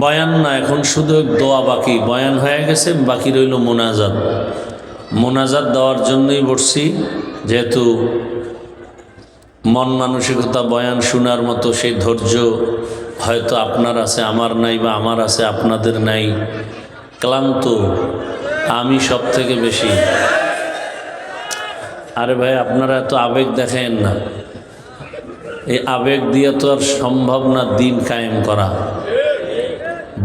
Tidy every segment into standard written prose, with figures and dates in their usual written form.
বয়ান না, এখন শুধু দোয়া বাকি। বয়ান হয়ে গেছে, বাকি রইল মোনাজাত। মোনাজাত দেওয়ার জন্যই বসছি, যেহেতু মন মানসিকতা বয়ান শোনার মতো সেই ধৈর্য হয়তো আপনার আছে, আমার নাই, বা আমার আছে আপনাদের নাই। ক্লান্ত আমি সব থেকে বেশি। আরে ভাই, আপনারা এত আবেগ দেখেন না, এই আবেগ দিয়ে তো আর সম্ভব না দিন কায়েম করা।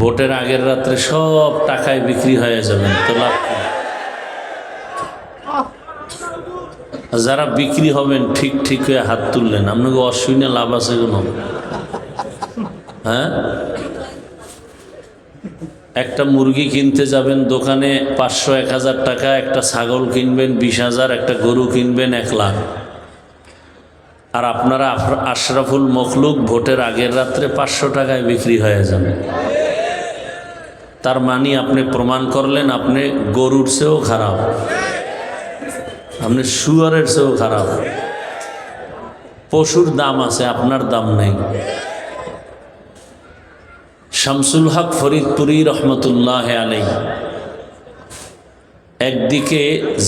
ভোটের আগের রাত্রে সব টাকায় বিক্রি হয়ে যাবেন তো লাভ কি? যারা বিক্রি হবেন ঠিক ঠিক হয়ে হাত তুললেন, আপনাকে অসুবিধা লাভ আছে কোনো? হ্যাঁ, একটা মুরগি কিনতে যাবেন দোকানে 500-1000 টাকা, একটা ছাগল কিনবেন 20,000, একটা গরু কিনবেন 1 লাখ। আর আপনারা আশরাফুল মখলুক ভোটের আগের রাত্রে 500 টাকায় বিক্রি হয়ে যাবে। তার মানে আপনি প্রমাণ করলেন আপনি গরুর চেয়েও খারাপ, আপনি শুয়ারের চেয়েও খারাপ। পশুর দাম আছে, আপনার দাম নেই। শামসুল হক ফরিদপুরি রহমতুল্লাহ আলাইহি একদিকে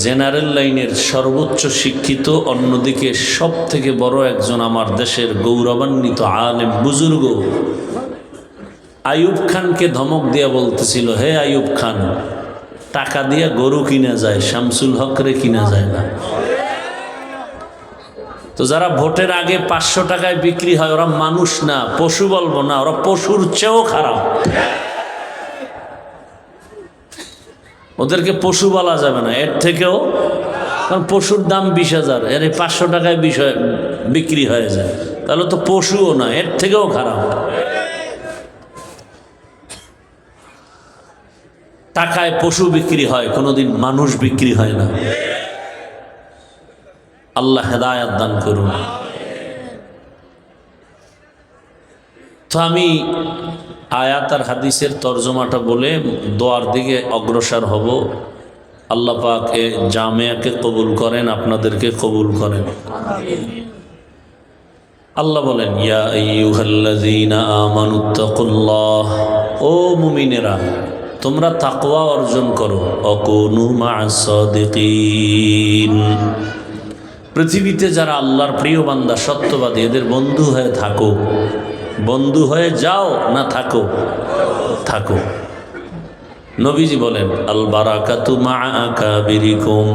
জেনারেল লাইনের সর্বোচ্চ শিক্ষিত, অন্যদিকে সব থেকে বড় একজন আমার দেশের গৌরবান্বিত আলেম বুজুর্গ আইয়ুব খানকে ধমক দিয়া বলতেছিল, হে আইয়ুব খান, টাকা দিয়া গরু কিনা যায়, শামসুল হকরে কিনা যায় না। তো যারা ভোটের আগে 500 টাকায় বিক্রি হয়, ওরা মানুষ না, পশু বলবো না, ওরা পশুর চেয়েও খারাপ। ওদেরকে পশু বলা যাবে না, এর থেকেও, কারণ পশুর দাম 20,000, এর 500 টাকায় বিক্রি হয়ে যায়, তাহলে তো পশুও না, এর থেকেও খারাপ। টাকায় পশু বিক্রি হয়, কোনোদিন মানুষ বিক্রি হয় না। আল্লাহ হেদায়াত দান করুন। তো আমি আয়াত আর হাদিসের তর্জমাটা বলে দোয়ার দিকে অগ্রসর হব। আল্লাহ পাক এ জামিয়াকে কবুল করেন, আপনাদেরকে কবুল করেন। আল্লাহ বলেন, ইয়া আইয়ুহাল্লাযীনা আমানুত্তাকুল্লাহ, ও মুমিনেরা তোমরা তাকওয়া অর্জন করো। অকুনু মা'আস সাদিকিন, পৃথিবীতে যারা আল্লাহর প্রিয় বান্দা, সত্যবাদী, এদের বন্ধু হয়ে থাকো। বন্ধু হয়ে যাও না থাকো? থাকো। নবীজি বলেন, আল বারাকাতু মা'a আকাবিরিকুম,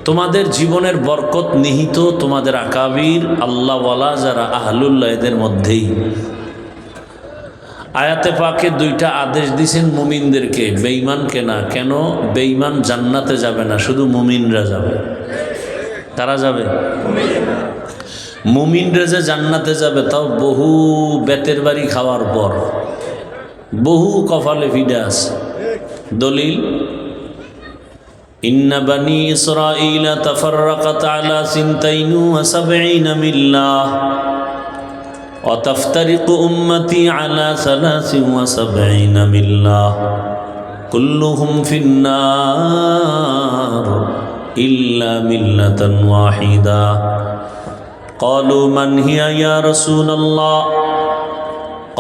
তোমাদের জীবনের বরকত নিহিত তোমাদের আকাবির, আল্লাহওয়ালা যারা আহলুল্লাহ, এদের মধ্যেই। আয়াতে পাকে 2টা আদেশ দিয়েছেন মুমিনদেরকে, বেঈমানকে না। কেন? বেঈমান জান্নাতে যাবে না, শুধু মুমিনরা যাবে। কারা যাবে? মুমিনরা যে জান্নাতে যাবে, তাও বহু বেতের বাড়ি খাওয়ার পর, বহু কপালে ফিডে আছে। দলিল, ইন্না বানি ইসরাঈলা তাফাররাকাত আলা 72 মিল্লাহ ওয়া তাফতারিকু উম্মতি আলা 73 মিল্লাহ কুল্লুহুম ফিন্নার ইল্লা মিল্লাতান ওয়াহিদা। قالوا من هي يا رسول الله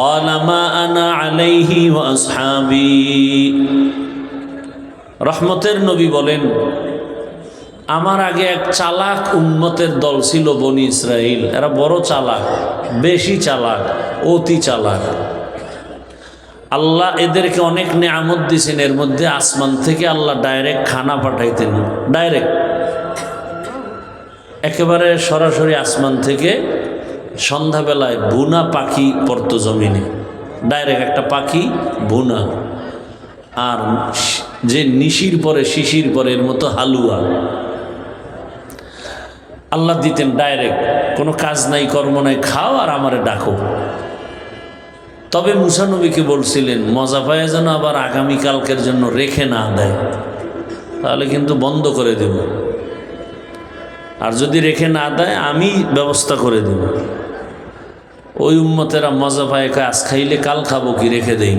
قال ما أنا عليه وأصحابي। রহমতের নবী বলেন, আমার আগে এক চালাক উম্মতের দল ছিল, বনি ইসরাইল। এরা বড় চালাক, বেশি চালাক, অতি চালাক। আল্লাহ এদেরকে অনেক নেয়ামত দিয়েছেন, এর মধ্যে আসমান থেকে আল্লাহ ডাইরেক্ট খানা পাঠাইতেন। ডাইরেক্ট, একেবারে সরাসরি আসমান থেকে সন্ধ্যাবেলায় ভুনা পাখি পড়তো জমিনে, ডাইরেক্ট একটা পাখি ভুনা। আর যে নিশির পরে শিশির পরে এর মতো হালুয়া আল্লাহ দিতেন ডাইরেক্ট। কোনো কাজ নাই, কর্ম নাই, খাও আর আমারে ডাকো। তবে মুসা নবীকে বলছিলেন, মজা পায় যেন আবার আগামীকালকের জন্য রেখে না দেয়, তাহলে কিন্তু বন্ধ করে দেব। আর যদি রেখে না দেয়, আমি ব্যবস্থা করে দেব। ওই উম্মতেরা মজা পায়, আজ খাইলে কাল খাবো, কি রেখে দেই।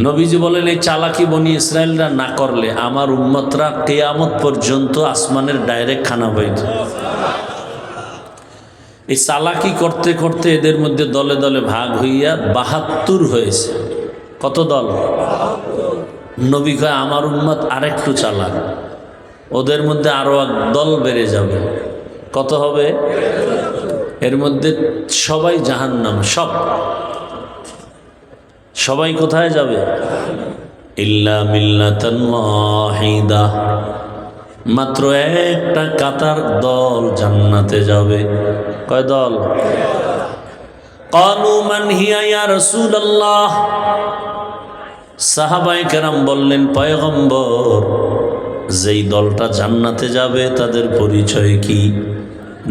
নবীজি বলেন, এই চালাকি বনি ইসরায়েলরা না করলে আমার উম্মতরা কিয়ামত পর্যন্ত আসমানের ডাইরেক্ট খানা পাইত। এই চালাকি করতে করতে এদের মধ্যে দলে দলে ভাগ হইয়া ৭২ হয়েছে। কত দল? নবী কয় আমার উম্মত আরেকটু চালাক, ওদের মধ্যে আরো এক দল বেড়ে যাবে। কত হবে? এর মধ্যে সবাই জাহান্নাম। সবাই কোথায় যাবে? ইল্লা মিল্লাতান ওয়াহিদা, মাত্র একটা কাতার দল জান্নাতে যাবে। কয় দল? ক্বালু মান হিয়া ইয়া রাসূলুল্লাহ। সাহাবায়ে কেরাম বললেন, পয়গম্বর, যেই দলটা জান্নাতে যাবে তাদের পরিচয় কি?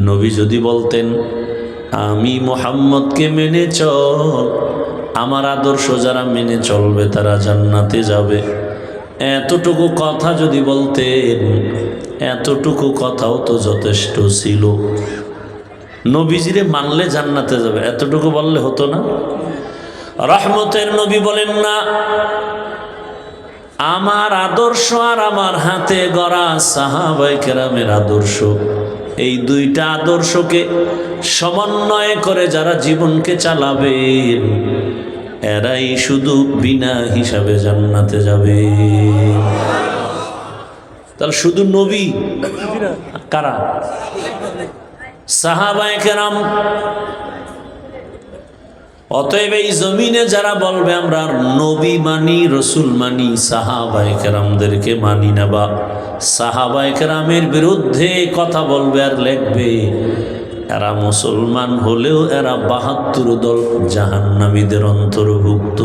নবী যদি বলতেন আমি মুহাম্মদকে মেনে চল, আমার আদর্শ যারা মেনে চলবে তারা জান্নাতে যাবে, এতটুকু কথা যদি বলতেন, এতটুকু কথাও তো যথেষ্ট ছিল। নবীজিরে মানলে জান্নাতে যাবে, এতটুকু বললে হতো না? রহমতের নবী বলেন না, আমার আদর্শ আর আমার হাতে গড়া সাহাবায়ে কেরামের আদর্শ, এই দুইটা আদর্শকে সমন্বয় করে যারা জীবনকে চালাবেন এরাই শুধু বিনা হিসাবে জান্নাতে যাবে। তাহলে শুধু নবী, কারা? সাহাবায়ে কেরাম। অতএব এই জমিনে যারা বলবে আমরা নবী মানি, রসুল মানি, সাহাবায়ে কেরামদেরকে মানি না, বা সাহাবায়ে কেরামের বিরুদ্ধে কথা বলবে আর লিখবে, এরা মুসলমান হলেও এরা ৭২ দল জাহান্নামীদের অন্তর্ভুক্ত।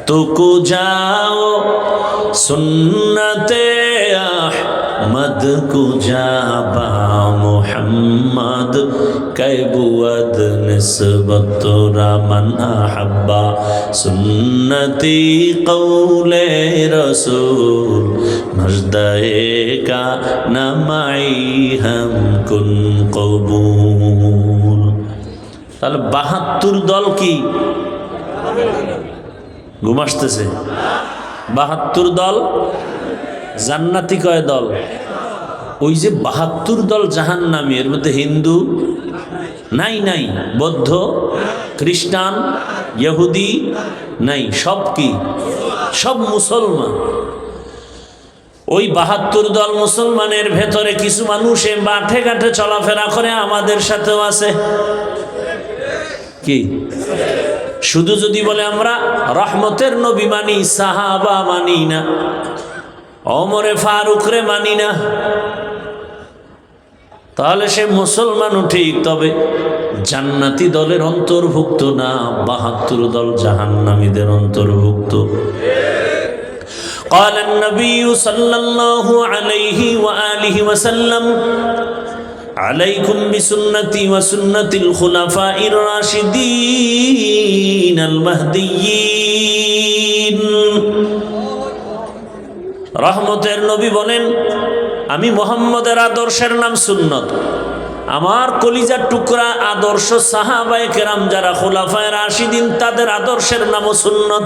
তুকু যাও সুন্নতে আহমদ কু যাবা মুহাম্মদ কৈবুদ নিসবত রামান আহাব্বা সুন্নতি কৌলে রসূল মজদায়ে কা নামাই হাম কুন কবুল। তাহলে ৭২ দল কি? ঘুম আসতেছে? ৭২ দল জান্নাতি। কয় দল? ওই যে ৭২ দল জাহান্নামী, এর মধ্যে হিন্দু নাই, বৌদ্ধ, খ্রিস্টান, ইহুদি নাই, সব কি? সব মুসলমান। ওই ৭২ দল মুসলমানের ভেতরে কিছু মানুষ মাঠে ঘাটে চলাফেরা করে, আমাদের সাথেও আছে। কি? শুধু যদি বলে আমরা রহমতের নবী মানি, সাহাবা মানি না, ওমরে ফারুকরে মানি না, তাহলে সে মুসলমানও ঠিক, তবে জান্নাতি দলের অন্তর্ভুক্ত না, ৭২ দল জাহান্নামীদের অন্তর্ভুক্ত। قال النبي صلى الله عليه وآله وسلم عليكم بسنتي وسنة الخلفاء الراشدين المهديين। রহমতের নবী বলেন, আমি মুহাম্মদের আদর্শের নাম সুন্নত, আমার কলিজার টুকরা আদর্শ সাহাবায়ে কেরাম যারা খুলাফায়ে রাশিদিন তাদের আদর্শের নামও সুন্নত।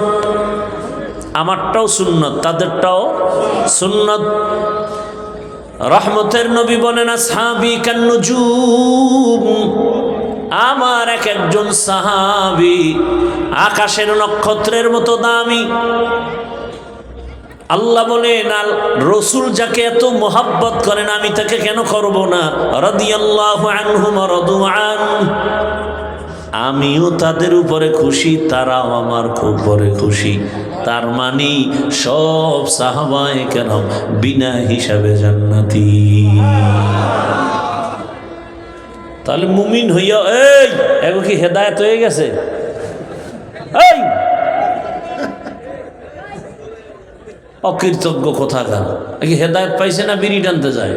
আমারটাও সুন্নত, তাদেরটাও সুন্নত। রহমতের নবী বলেন, আসহাবী কান্নুজুম, আমার এক একজন সাহাবী আকাশের নক্ষত্রের মতো দামি। আল্লাহ বলেন, রসুল যাকে এত মোহাব্বত করেন আমি তাকে কেন করব না? রাদিয়াল্লাহু আনহুম ওয়া রাদু আন, আমিও তাদের উপরে খুশি, তারাও আমার উপরে খুশি। তার মানে সব সাহাবায়ে কেরাম বিনা হিসাবে জান্নাতি। তাহলে মুমিন হইয়া এই এগো কি হেদায়েত হয়ে গেছে? এই অকৃতজ্ঞ কোথাকার, কি হেদায়েত পাইছে না বিড়ি টানতে যায়?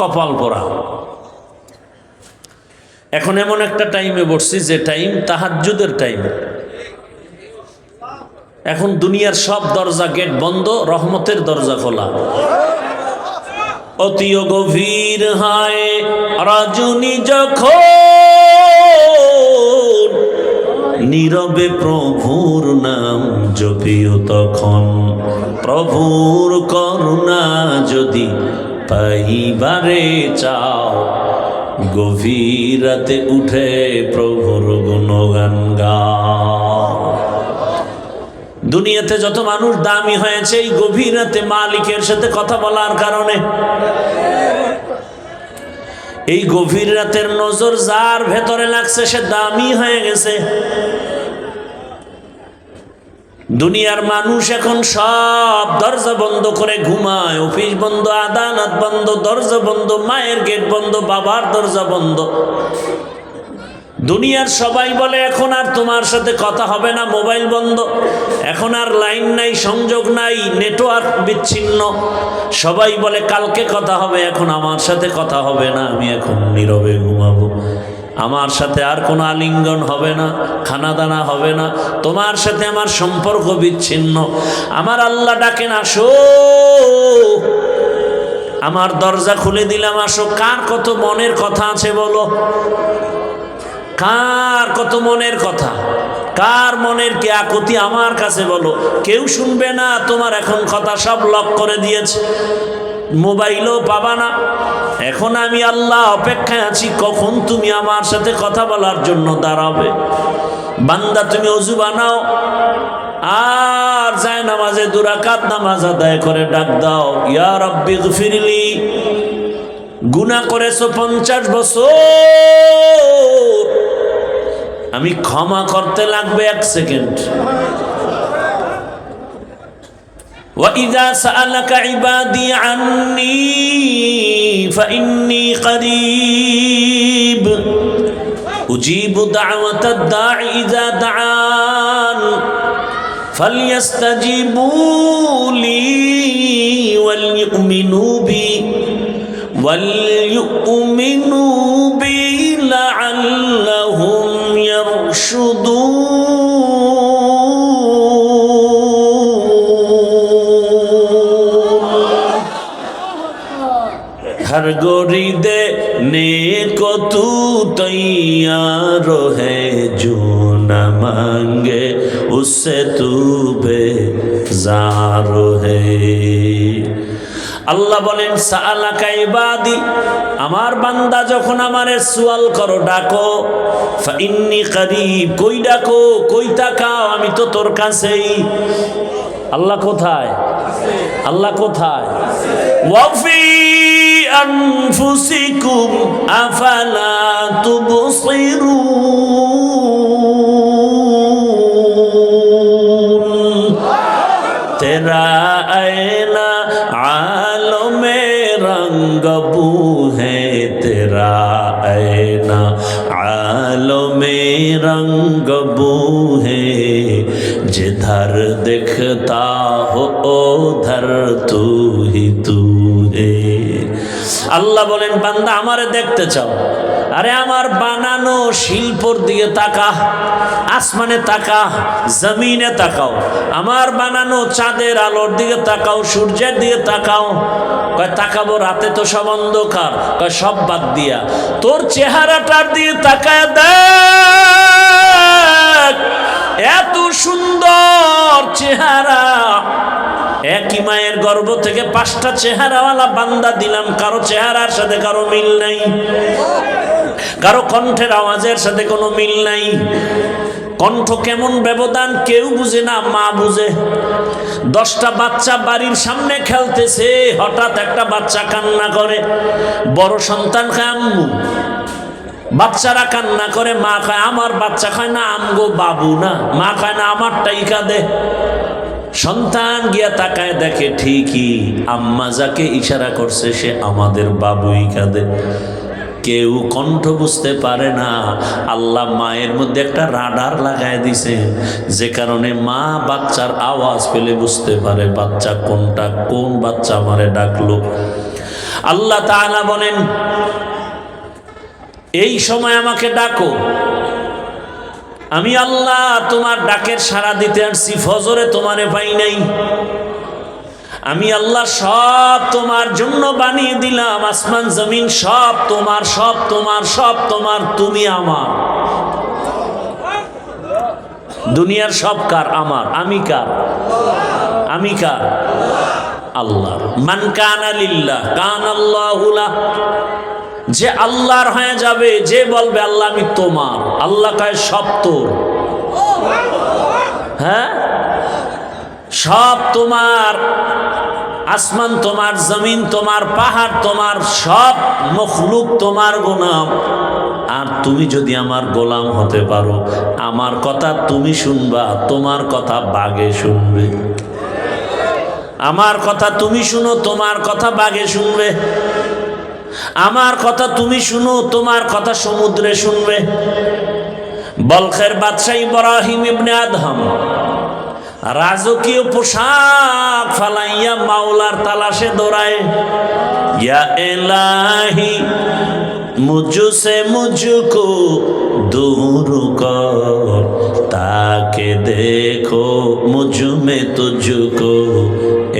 কপাল পরা। এখন এমন একটা টাইমে বসছি যে টাইম তাহাজ্জুদের টাইম। এখন দুনিয়ার সব দরজা গেট বন্ধ, রহমতের দরজা খোলা। অতিও গভীর হয় রজনী যখন, নীরবে প্রভুর নাম জপিও তখন। প্রভুর করুণা যদি পাইবারে চাও, গভীর রাতে উঠে প্রভুর গুণগান গাও। দুনিয়াতে যত মানুষ দামি হয়েছে এই গভীর রাতে মালিকের সাথে কথা বলার কারণে। এই গভীর রাতের নজর যার ভেতরে লাগছে সে দামি হয়ে গেছে। দুনিয়ার মানুষ এখন সব দরজা বন্ধ করে ঘুমায়, অফিস বন্ধ, আদালত বন্ধ, দরজা বন্ধ, মায়ের গেট বন্ধ, বাবার দরজা বন্ধ। দুনিয়ার সবাই বলে এখন আর তোমার সাথে কথা হবে না, মোবাইল বন্ধ, এখন আর লাইন নাই, সংযোগ নাই, নেটওয়ার্ক বিচ্ছিন্ন। সবাই বলে কালকে কথা হবে, এখন আমার সাথে কথা হবে না, আমি এখন নীরবে ঘুমাবো, আমার সাথে আর কোনো আলিঙ্গন হবে না, খানা দানা হবে না, তোমার সাথে আমার সম্পর্ক বিচ্ছিন্ন। আমার আল্লাহ ডাকেন, আসো, আমার দরজা খুলে দিলাম, আসো। কার কত মনের কথা আছে বলো? কার কত মনের কথা, কার মনের কি আকুতি আমার কাছে বলো? কেউ শুনবে না তোমার এখন কথা, সব লক করে দিয়েছে, মোবাইলও পাবা না। এখন আমি আল্লাহ অপেক্ষায় আছি কখন তুমি আমার সাথে কথা বলার জন্য দাঁড়াবে। বান্দা তুমি ওযু বানাও আর যায় নামাজে 2 রাকাত নামাজ আদায় করে ডাক দাও, ইয়া রাব্বি গফিরলি। গুনাহ করেছো 50 বছর, আমি ক্ষমা করতে লাগবে 1 সেকেন্ড। وَإِذَا سَأَلَكَ عِبَادِي عَنِّي فَإِنِّي قَرِيبٌ أُجِيبُ دَعْوَةَ الدَّاعِ إِذَا دَعَانِ فَلْيَسْتَجِيبُوا لِي وَلْيُؤْمِنُوا بِي لَعَلَّهُمْ يَرْشُدُونَ। हर गोरी देने को तू तैयार है, जो न मांगे उससे तू बेजार है। আল্লাহ বলেন, সাআলাকা ইবাদি, আমার বান্দা যখন আমারে সুয়াল করো, ডাকো, ফাইন্নী করিব, কই ডাকো, কই তাকাও, আমি তো তোর কাছেই। আল্লাহ কোথায়? আল্লাহ কোথায়? ওয়াফি আনফুসিকুম আফালা তুবসিরুন। তেরা আয়না आलो में रंग बू है, तेरा ऐना आलो में रंग बू है, जिधर दिखता हो उधर तू ही तू है। আল্লাহ বলেন, বান্দা আমারে দেখতে চাও, আরে আমার বানানো শিল্পর দিকে তাকা, আসমানে তাকা, জমিনে তাকাও, আমার বানানো চাঁদের আলোর দিকে তাকাও, সূর্যের দিকে তাকাও। কয় তাকাবো, রাতে তো সব অন্ধকার। কয় সব বাদ দিয়া তোর চেহারাটার দিকে তাকায় দেখ, এত সুন্দর চেহারা। একই মায়ের গর্ভ থেকে 5টা চেহারাওয়ালা বান্দা দিলাম, কারো চেহারার সাথে কারো মিল নাই, কারো কণ্ঠের আওয়াজের সাথে কোনো মিল নাই। কণ্ঠ কেমন ব্যবধান কেউ বুঝে না, মা বুঝে। 10টা বাচ্চা বাড়ির সামনে খেলতেছে, হঠাৎ একটা বাচ্চা কান্না করে, বড় সন্তান খায় আম্মু, বাচ্চারা কান্না করে, মা খায় আমার বাচ্চা, খায় না আমগো বাবু না, মা খায় না আমারটাই কাঁদে। সন্তান গিয়া তাকায় দেখে ঠিকই আম্মা যাকে ইশারা করছে সে আমাদের বাবুই কাঁদে। কেউ কণ্ঠ বুঝতে পারে না। আল্লাহ মায়ের মধ্যে একটা রাডার লাগায় দিছে, যে কারণে মা বাচ্চার আওয়াজ পেলে বুঝতে পারে বাচ্চা কোনটা, কোন বাচ্চা আমারে ডাকলো। আল্লাহ তাআলা বলেন, এই সময় আমাকে ডাকো, আমি আল্লাহ তোমার ডাকের সাড়া দিতে আসছি। ফজরে তোমারে পাই নাই, আমি আল্লাহ সব তোমার জন্য বানিয়ে দিলাম, আসমান জমিন সব তোমার, সব তোমার, সব তোমার, তুমি আমার। দুনিয়ার সব কার? আমার। আমি কার? আমি কার? আল্লাহ। মান কানা লিল্লাহ কানা আল্লাহু লাহ, যে আল্লাহর হয়ে যাবে, যে বলবে আল্লাহ আমি তোমার, আল্লাহ কয় সব তোর। হ্যাঁ, সব তোমার, আসমান তোমার, জমিন তোমার, পাহাড় তোমার, সব মখলুক তোমার গোলাম। আর তুমি যদি আমার গোলাম হতে পারো, আমার কথা তুমি শুনবা, তোমার কথা বাঘে শুনবে। আমার কথা তুমি শুনো, তোমার কথা বাঘে শুনবে। আমার কথা তুমি শুনো, তোমার কথা সমুদ্রে শুনবে। বলখের বাদশাহ ইব্রাহিম ইবনে আদহাম রাজকীয় পোশাক ফালাইয়া মাওলার তালাশে দৌড়ায়, ইয়া ইলাহি মুঝসে মুঝকো दूर कर, ताके देखो मुझ में तुझको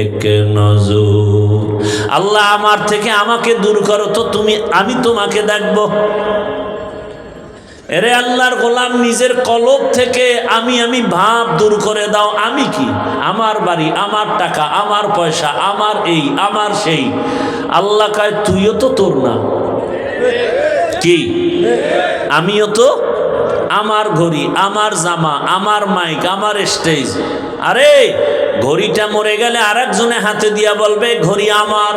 एक नजर। আল্লাহ আমার থেকে আমাকে দূর করো তো তুমি, আমি তোমাকে দেখবো। এরে আল্লাহর গোলাম, নিজের কলব থেকে আমি ভাব দূর করে দাও। আমি কি, আমার বাড়ি, আমার টাকা, আমার পয়সা, আমার এই, আমার সেই। আল্লাহ কয় তুইও তো তোর না কি, আমিও তো, আমার ঘড়ি, আমার জামা, আমার মাইক, আমার স্টেজ। আরে ঘড়িটা মরে গেলে আরেকজনে হাতে দিয়া বলবে ঘড়ি আমার,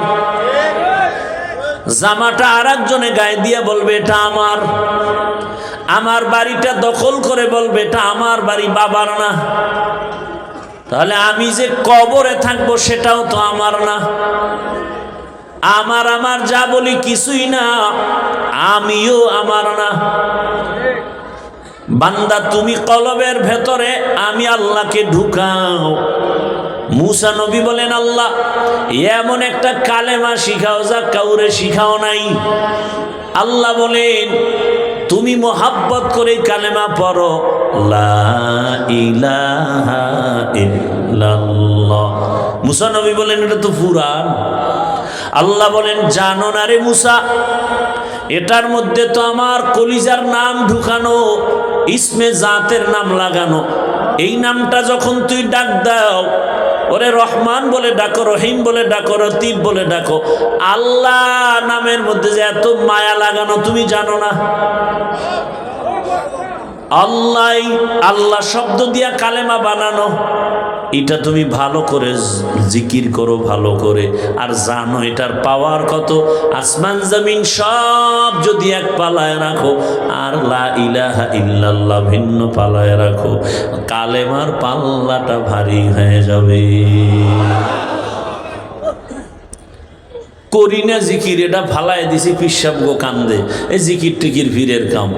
জামাটা আরেকজনে গায়ে দিয়া বলবে এটা আমার, আমার বাড়িটা দখল করে বলবে এটা আমার বাড়ি, বাবার না। তাহলে আমি যে কবরে থাকবো সেটাও তো আমার না। আমার যা বলি কিছুই না, আমিও আমার না। বান্দা তুমি কলবের ভেতরে আমি আল্লাহকে ঢুকাও। মুসা নবী বলেন আল্লাহ এমন একটা কালেমা শিখাও যা কাউরে শিখাও নাই। আল্লাহ বলেন তুমি মোহাব্বত করে কালেমা পড়ো, লা ইলাহা ইল্লাল্লাহ। মুসা নবী বলেন এটা তো পুরাণ। আল্লাহ বলেন জানো না রে মুসা, এটার মধ্যে তো আমার কলিজার নাম ঢুকানো, ইসমে জাতের নাম লাগানো। এই নামটা যখন তুই ডাক দাও, ওরে রহমান বলে ডাকো, রহিম বলে ডাকো, লতিফ বলে ডাকো, আল্লাহ নামের মধ্যে যে এত মায়া লাগানো তুমি জানো না? আল্লাহ শব্দ দিয়া কালেমা বানানো, এটা তুমি ভালো করে জিকির করো, ভালো করে। আর জানো এটার পাওয়ার কত। আসমান জমিন সব যদি এক পালায় রাখো, আর লা ইলাহা ইল্লাল্লাহ ভিন্ন পালায় রাখো, কালেমার পাল্লাটা ভারী হয়ে যাবে। করি না জিকির, এটা ফালায় দিছি পিসাব গো কান্দে, এই জিকির টিকির ভিড়ের কাম।